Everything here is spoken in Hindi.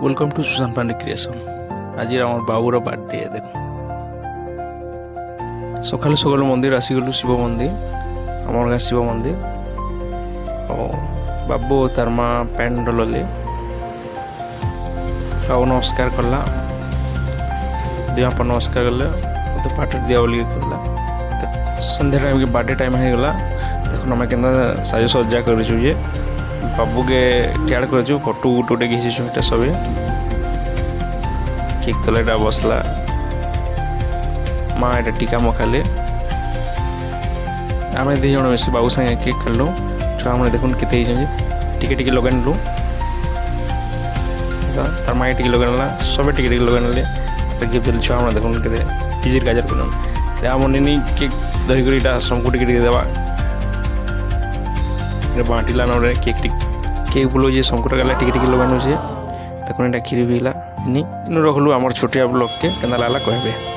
Welcome to Sushant Pandey creation. आज आम बाबूर बर्थडे देख सकाल सकाल मंदिर आसीगलु शिव मंदिर आम गाँ शिव मंदिर बाबू तार माँ पैंट डलले बाबू नमस्कार कला दिवा पर नमस्कार कले मत पाठ दिया बोल कहला संध्या टाइम के बर्थडे टाइम हो गला देख आम के साजसज्जा कर बाबू के तैयार कर फोटो गुटे घिचु सब केक तले बसला माँ ये टीका मखाले आम दी जन मिस बाबू संगे केक काटलु छुआ मैंने देखुन के टिके टिके लगे नेलु तार माँ टिके लगे ना सब टिके टिके लगे नेले गिफ्ट देली छुआ मैंने देखुन के पिजिर गाजर कर आम नहीं केक धरिक सबको टिके टिके देवा बाँटिला न केक बोलो संकट गला टिके टिके लगे देखुन खीरी भी इन रखलु आम छोटिया ब्लॉग के केना लागला कहबे।